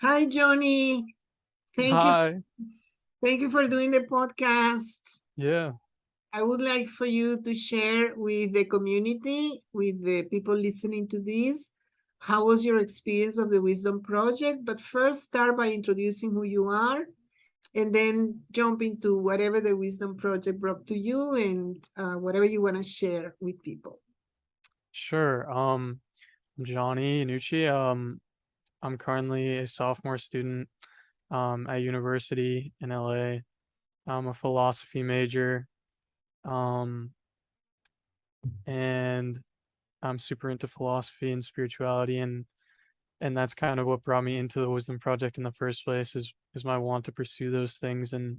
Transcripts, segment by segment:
Hi, Johnny. Thank you. Hi. Thank you for doing the podcast. Yeah, I would like for you to share with the community, with the people listening to this, how was your experience of the Wisdom Project? But first, start by introducing who you are and then jump into whatever the Wisdom Project brought to you and whatever you want to share with people. sure. I'm Johnny Inucci. I'm currently a sophomore student at university in LA. I'm a philosophy major. Um, and I'm super into philosophy and spirituality and that's kind of what brought me into the Wisdom Project in the first place is my want to pursue those things and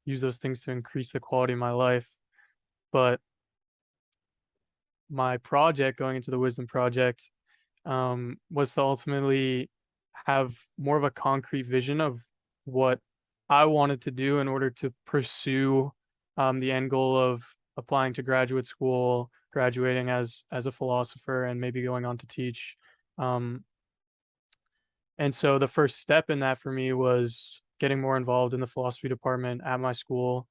use those things to increase the quality of my life. But my project going into the Wisdom Project was to ultimately have more of a concrete vision of what I wanted to do in order to pursue the end goal of applying to graduate school, graduating as a philosopher, and maybe going on to teach. Um, and so the first step in that for me was getting more involved in the philosophy department at my school.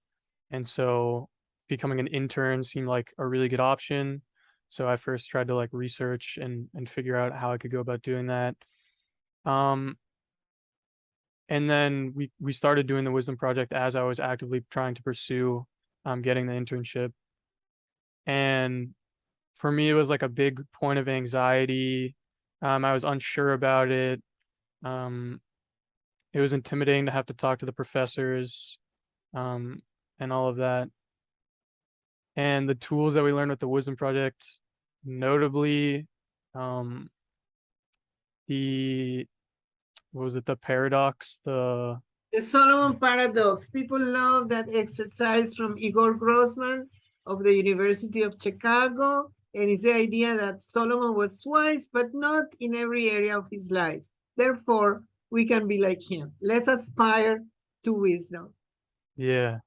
And so becoming an intern seemed like a really good option. So I first tried to like research and figure out how I could go about doing that. Um, and then we started doing the Wisdom Project as I was actively trying to pursue getting the internship. And for me, it was like a big point of anxiety. I was unsure about it. Um, it was intimidating to have to talk to the professors um, and all of that. And the tools that we learned with the Wisdom Project, notably, um, the what was it, the paradox, the The Solomon Paradox. People love that exercise from Igor Grossman of the University of Chicago. And it's the idea that Solomon was wise, but not in every area of his life. Therefore, we can be like him. Let's aspire to wisdom. yeah.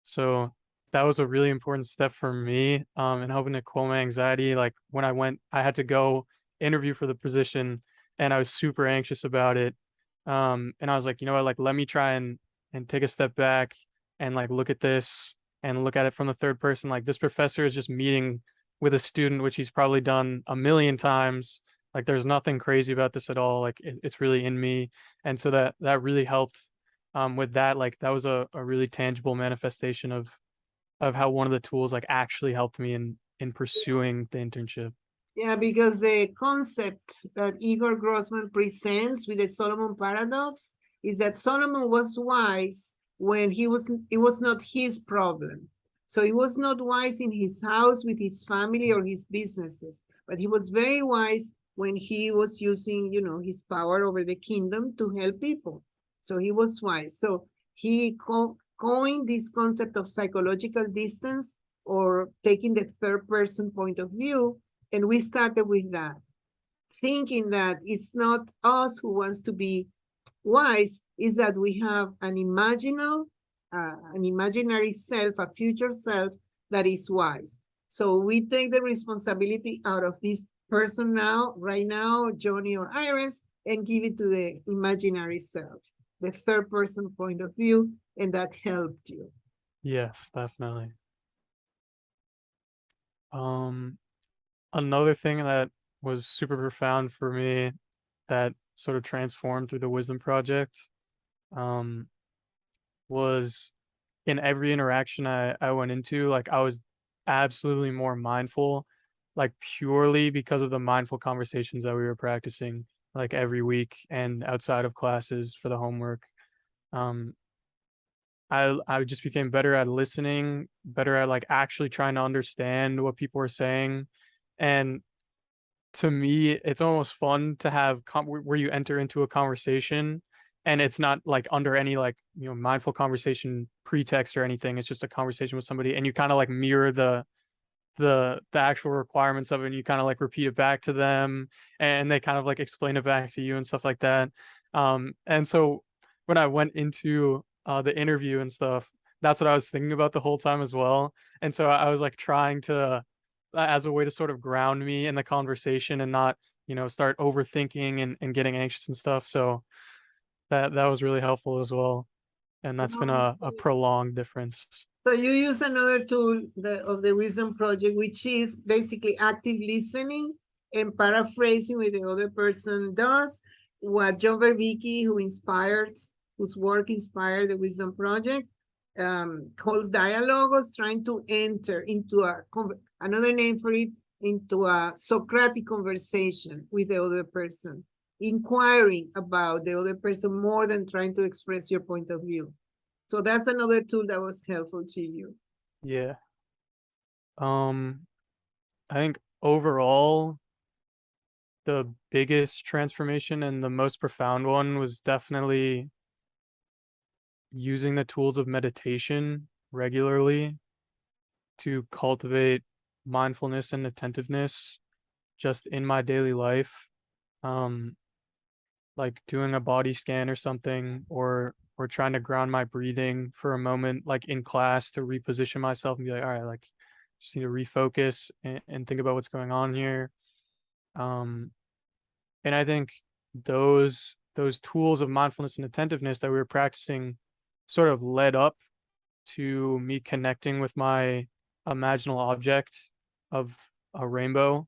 So that was a really important step for me in helping to quell my anxiety. Like when I went, I had to go interview for the position and I was super anxious about it. And I was like, you know what, like let me try and take a step back and like look at this and look at it from the third person. Like this professor is just meeting with a student, which he's probably done a million times. Like there's nothing crazy about this at all. Like it's really in me. And so that really helped with that. Like that was a really tangible manifestation of how one of the tools like actually helped me in pursuing the internship. Yeah, because the concept that Igor Grossman presents with the Solomon paradox is that Solomon was wise when it was not his problem. So he was not wise in his house with his family or his businesses, but he was very wise when he was using, his power over the kingdom to help people. So he was wise. So he coined this concept of psychological distance or taking the third person point of view, and we started with that, thinking that it's not us who wants to be wise, is that we have an imaginary self, a future self that is wise. So we take the responsibility out of this person now, right now, Johnny or Iris, and give it to the imaginary self, the third person point of view, and that helped you. Yes, definitely. Um, Another thing that was super profound for me that sort of transformed through the Wisdom Project um, was in every interaction I went into, like I was absolutely more mindful, like purely because of the mindful conversations that we were practicing like every week and outside of classes for the homework. Um, I just became better at listening, better at like actually trying to understand what people were saying. And to me, it's almost fun to have where you enter into a conversation and it's not like under any like, mindful conversation pretext or anything. It's just a conversation with somebody and you kind of like mirror the actual requirements of it and you kind of like repeat it back to them and they kind of like explain it back to you and stuff like that. And so when I went into the interview and stuff, that's what I was thinking about the whole time as well. And so I was like trying to as a way to sort of ground me in the conversation and not start overthinking and getting anxious and stuff. So that was really helpful as well. And that's been a prolonged difference. So you use another tool of the Wisdom Project, which is basically active listening and paraphrasing what the other person does. What John Vervaeke, whose work inspired the Wisdom Project, calls dialogos, trying to enter into another name for it, into a Socratic conversation with the other person, inquiring about the other person more than trying to express your point of view. So that's another tool that was helpful to you. Yeah. I think overall, the biggest transformation and the most profound one was definitely using the tools of meditation regularly to cultivate mindfulness and attentiveness just in my daily life. Um, like doing a body scan or something, or trying to ground my breathing for a moment, like in class, to reposition myself and be like, all right, like just need to refocus and think about what's going on here. Um, and I think those tools of mindfulness and attentiveness that we were practicing sort of led up to me connecting with my imaginal object of a rainbow.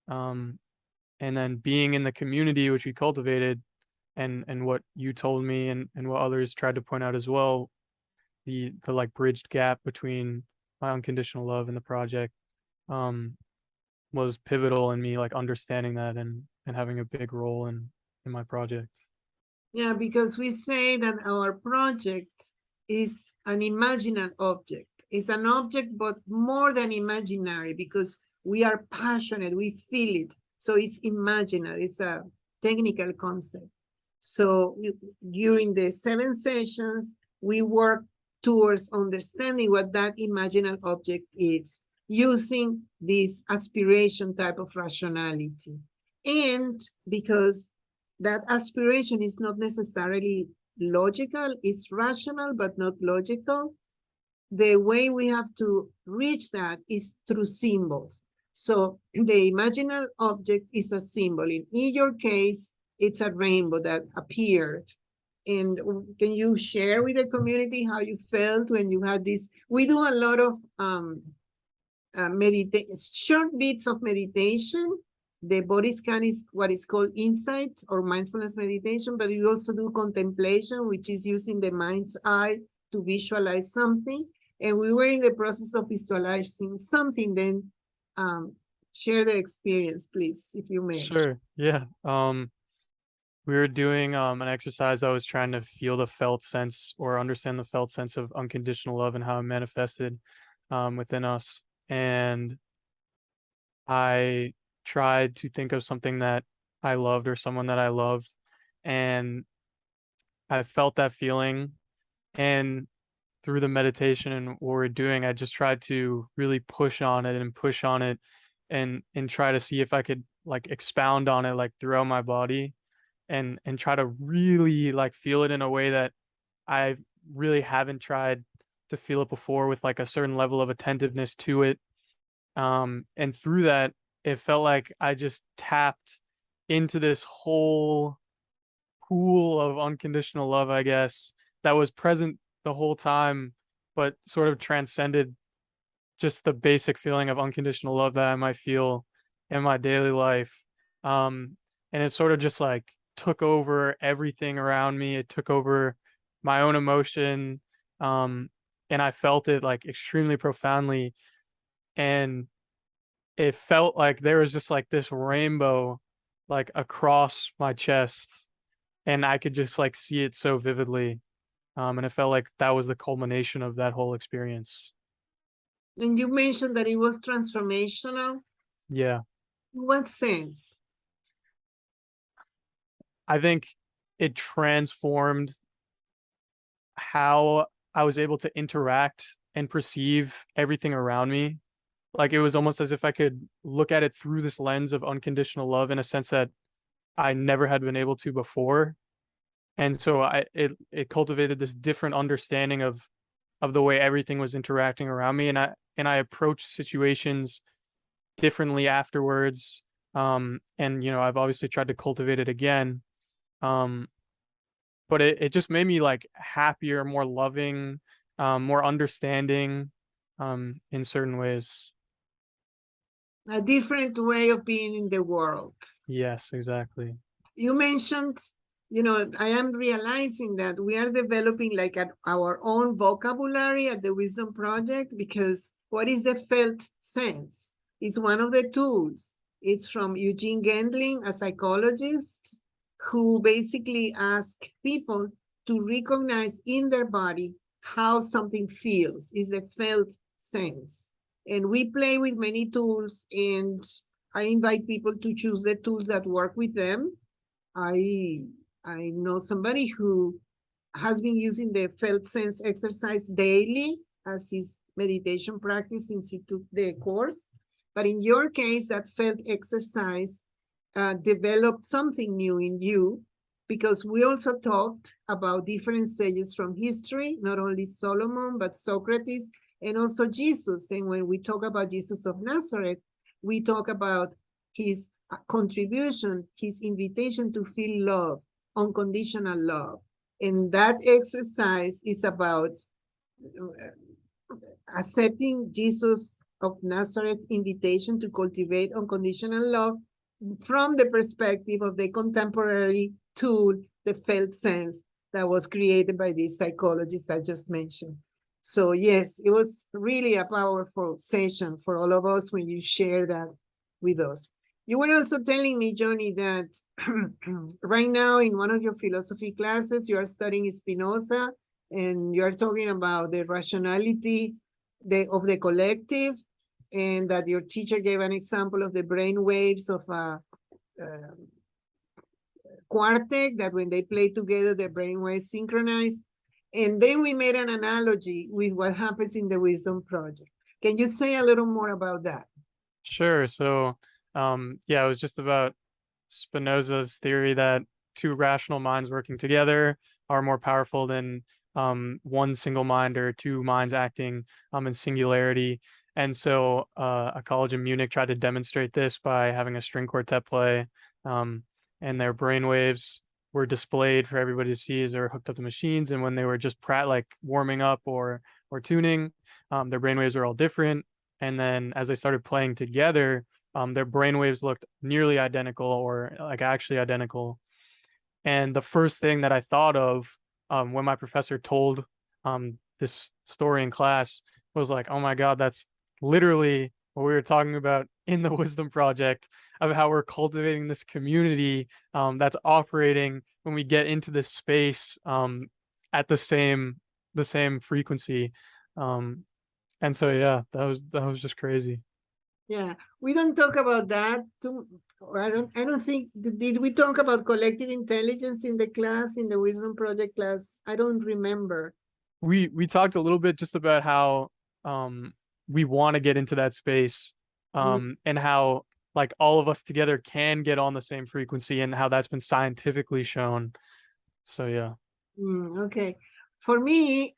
Um, and then being in the community which we cultivated, and what you told me and what others tried to point out as well, the like bridged gap between my unconditional love and the project, um was pivotal in me like understanding that and having a big role in my project. Yeah, because we say that our project is an imaginary object. It's an object, but more than imaginary, because we are passionate, we feel it. So it's imaginary, it's a technical concept. So during the 7 sessions, we work towards understanding what that imaginary object is, using this aspiration type of rationality. And because that aspiration is not necessarily logical, it's rational, but not logical. The way we have to reach that is through symbols. So the imaginary object is a symbol. In your case, it's a rainbow that appeared. And can you share with the community how you felt when you had this? We do a lot of short bits of meditation. The body scan is what is called insight or mindfulness meditation, but we also do contemplation, which is using the mind's eye to visualize something. And we were in the process of visualizing something. Then share the experience, please, if you may. Sure. Yeah. We were doing an exercise that was trying to feel the felt sense or understand the felt sense of unconditional love and how it manifested within us. And I tried to think of something that I loved or someone that I loved, and I felt that feeling. And through the meditation and what we're doing, I just tried to really push on it and push on it, and try to see if I could like expound on it like throughout my body, and try to really like feel it in a way that I really haven't tried to feel it before, with like a certain level of attentiveness to it. And through that, it felt like I just tapped into this whole pool of unconditional love, I guess, that was present the whole time, but sort of transcended just the basic feeling of unconditional love that I might feel in my daily life. And it sort of just like took over everything around me. It took over my own emotion. Um, and I felt it like extremely profoundly. And it felt like there was just like this rainbow like across my chest, and I could just like see it so vividly. And it felt like that was the culmination of that whole experience. And you mentioned that it was transformational. Yeah. In what sense? I think it transformed how I was able to interact and perceive everything around me. Like it was almost as if I could look at it through this lens of unconditional love in a sense that I never had been able to before. And so it cultivated this different understanding of the way everything was interacting around me, and I approached situations differently afterwards. And I've obviously tried to cultivate it again. Um, but it just made me like happier, more loving, more understanding, in certain ways. A different way of being in the world. Yes, exactly. You mentioned, I am realizing that we are developing like our own vocabulary at the Wisdom Project, because what is the felt sense? It's one of the tools. It's from Eugene Gendling, a psychologist, who basically asks people to recognize in their body how something feels, is the felt sense. And we play with many tools, and I invite people to choose the tools that work with them. I I know somebody who has been using the felt sense exercise daily as his meditation practice since he took the course. But in your case, that felt exercise developed something new in you, because we also talked about different sages from history, not only Solomon, but Socrates, and also Jesus. And when we talk about Jesus of Nazareth, we talk about his contribution, his invitation to feel love, unconditional love. And that exercise is about accepting Jesus of Nazareth invitation to cultivate unconditional love from the perspective of the contemporary tool, the felt sense that was created by these psychologists I just mentioned. So yes, it was really a powerful session for all of us when you share that with us. You were also telling me, Johnny, that right now in one of your philosophy classes, you are studying Spinoza, and you are talking about the rationality of the collective, and that your teacher gave an example of the brain waves of a quartet, that when they play together, their brain waves synchronize. And then we made an analogy with what happens in the Wisdom Project. Can you say a little more about that? Sure. So, yeah, it was just about Spinoza's theory that two rational minds working together are more powerful than one single mind or two minds acting in singularity. And so a college in Munich tried to demonstrate this by having a string quartet play, um, and their brainwaves were displayed for everybody to see as they were hooked up to machines. And when they were just like warming up or tuning, their brainwaves were all different. And then as they started playing together, their brainwaves looked nearly identical or like actually identical. And the first thing that I thought of when my professor told this story in class was like, oh my God, that's literally what we were talking about in the Wisdom Project, of how we're cultivating this community that's operating when we get into this space at the same frequency. Um, and so yeah, that was just crazy. Yeah, we don't talk about that too. I don't think, did we talk about collective intelligence in the class, in the Wisdom Project class? I don't remember. We talked a little bit just about how um we want to get into that space, Mm, and how like all of us together can get on the same frequency, and how that's been scientifically shown. So yeah. okay. For me,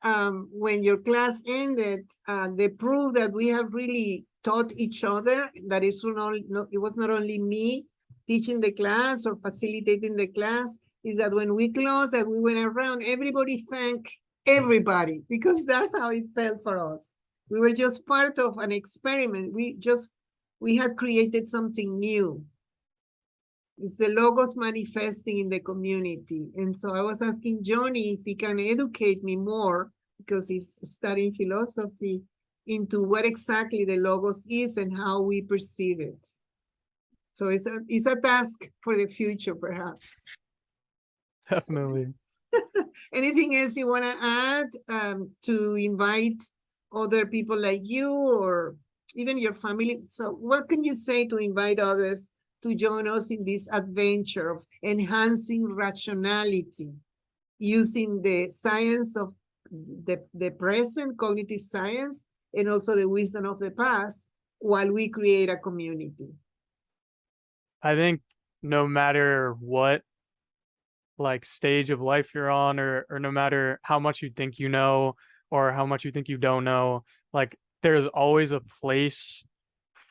when your class ended, the proof that we have really taught each other, that it was not only me teaching the class or facilitating the class, is that when we closed, that we went around, everybody thanked everybody, because that's how it felt for us. We were just part of an experiment. We had created something new. It's the logos manifesting in the community. And so I was asking Johnny if he can educate me more, because he's studying philosophy, into what exactly the logos is and how we perceive it. So it's a task for the future, perhaps. Definitely. Anything else you want to add, to invite other people like you, or even your family? So what can you say to invite others to join us in this adventure of enhancing rationality using the science of the present, cognitive science, and also the wisdom of the past, while we create a community? I think no matter what like stage of life you're on, or no matter how much you think you know or how much you think you don't know, like there's always a place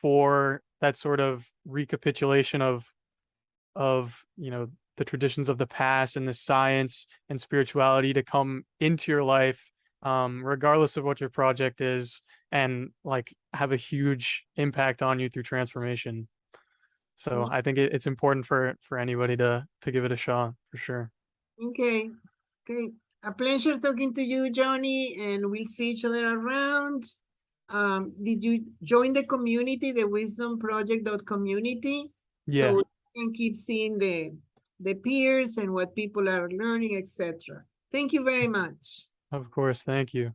for that sort of recapitulation of the traditions of the past and the science and spirituality to come into your life, regardless of what your project is, and like have a huge impact on you through transformation. So I think it's important for anybody to give it a shot for sure. Okay. Okay. A pleasure talking to you, Johnny, and we'll see each other around. Did you join the community, the wisdomproject.community? Yeah, So you can keep seeing the peers and what people are learning, etc. Thank you very much. of course. Thank you.